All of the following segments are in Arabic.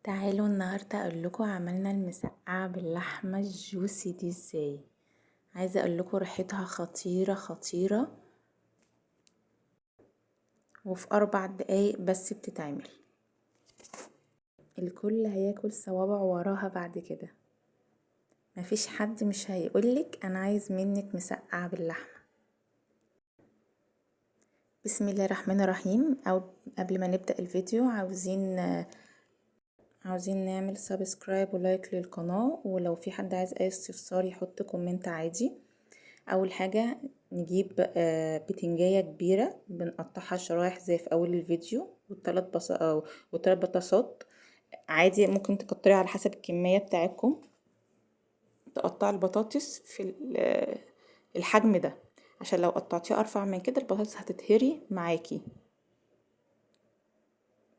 تعالوا النهاردة اقول لكم عملنا المسقعة باللحمة الجوسي دي ازاي. عايزة اقول لكم ريحتها خطيرة خطيرة، وفي 4 دقايق بس بتتعمل. الكل هياكل صوابع وراها بعد كده. مفيش حد مش هيقولك انا عايز منك مسقعة باللحمة. بسم الله الرحمن الرحيم. او قبل ما نبدأ الفيديو عاوزين نعمل سبسكرايب ولايك للقناة، ولو في حد عايز اي استفسار يحط كومنت عادي. اول حاجة نجيب بتنجاية كبيرة بنقطعها شرايح زي في اول الفيديو، والثلاث بطاطسات عادي ممكن تكتري على حسب الكمية بتاعتكم. تقطع البطاطس في الحجم ده، عشان لو قطعتيها ارفع من كده البطاطس هتتهري معاكي.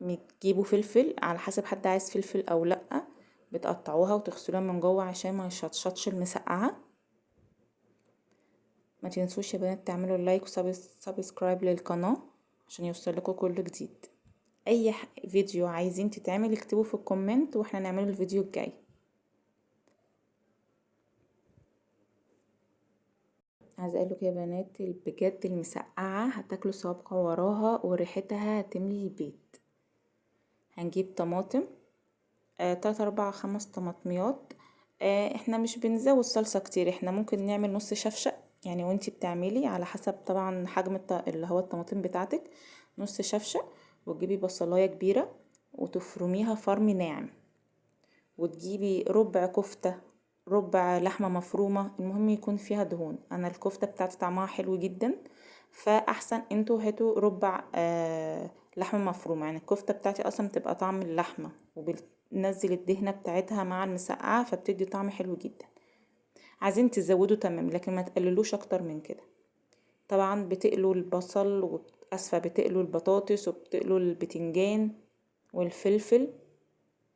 بتجيبوا فلفل على حسب حد عايز فلفل او لا، بتقطعوها وتغسلوها من جوه عشان ما يشطشطش المسقعه. ما تنسوش يا بنات تعملوا لايك وسبسكرايب للقناه عشان يوصلكوا كل جديد. اي فيديو عايزين تتعمل اكتبوا في الكومنت واحنا نعمله الفيديو الجاي. عايزه اقولك يا بنات بجد المسقعه هتاكلوا صوابع وراها وريحتها هتملي البيت. هنجيب طماطم 3 4 5 طماطميات. احنا مش بنزود صلصة كتير، احنا ممكن نعمل نص شفشق يعني، وانتي بتعملي على حسب طبعا حجم اللي هو الطماطم بتاعتك. نص شفشق، وتجيبي بصلاية كبيرة وتفرميها فرم ناعم، وتجيبي ربع كفتة، ربع لحمة مفرومة، المهم يكون فيها دهون. انا الكفتة بتاعتي طعمها حلو جدا، فاحسن انتوا هاتوا ربع لحمة مفرومة. يعني الكفتة بتاعتي اصلا بتبقى طعم اللحمة وبنزل الدهنة بتاعتها مع المسقعة فبتدي طعم حلو جدا. عايزين تزودوا تمام، لكن ما تقللوش اكتر من كده. طبعا بتقلوا البصل بتقلوا البطاطس وبتقلوا البتنجان والفلفل،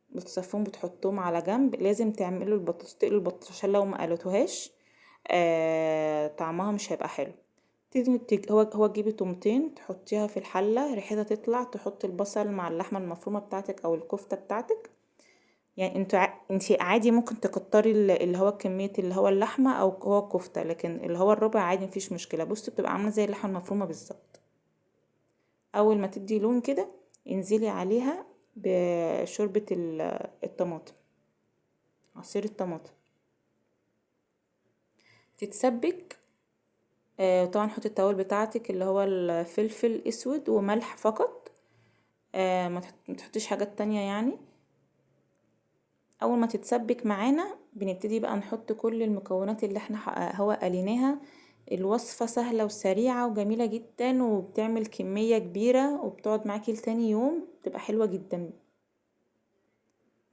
بتصفون بتحطوهم على جنب. لازم تعملوا البطاطس، تقلوا البطاطس عشان لو ما قلتوهاش طعمها مش هيبقى حلو. هو تجيبي تومتين تحطيها في الحله ريحتها تطلع، تحطي البصل مع اللحمه المفرومه بتاعتك او الكفته بتاعتك. يعني انت عادي ممكن تكتري اللي هو كميه اللي هو اللحمه او هو الكفته، لكن اللي هو الربع عادي مفيش مشكله. بصي بتبقى عامله زي اللحمه المفرومه بالظبط. اول ما تدي لون كده انزلي عليها بشوربه الطماطم، عصير الطماطم تتسبك. طبعا حطي التوابل بتاعتك اللي هو الفلفل اسود وملح فقط. ما تحطيش حاجات تانية يعني. اول ما تتسبك معانا بنبتدي بقى نحط كل المكونات اللي احنا هو قليناها. الوصفة سهلة وسريعة وجميلة جدا، وبتعمل كمية كبيرة وبتقعد معاكي لتاني يوم، بتبقى حلوة جدا.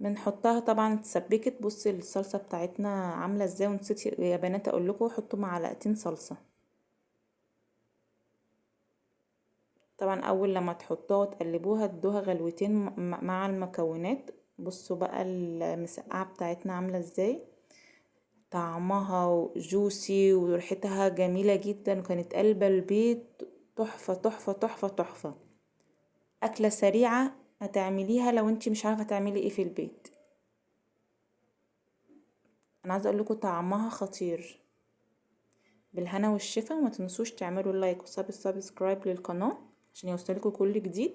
بنحطها طبعا اتسبكت. بصي الصلصة بتاعتنا عاملة ازاي، ونسيت يا بنات اقول لكم حطوا معلقتين صلصة. طبعا اول لما تحطوها وتقلبوها ادوها غلوتين مع المكونات. بصوا بقى المسقعة بتاعتنا عاملة ازاي، طعمها جوسي وريحتها جميلة جدا، وكانت قلبة البيت. تحفة تحفة تحفة تحفة. أكلة سريعة هتعمليها لو انتي مش عارفة تعملي ايه في البيت. انا عايزة اقول لكم طعمها خطير. بالهنا والشفا، وما تنسوش تعملوا لايك وسبسكرايب للقناة عشان يوصلكوا كل جديد.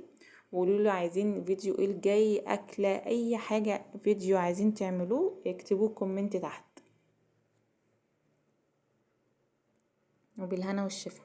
وقولوا لي عايزين فيديو ايه الجاي، اكلة اي حاجة فيديو عايزين تعملوه اكتبوه كومنت تحت. وبالهنا والشفا.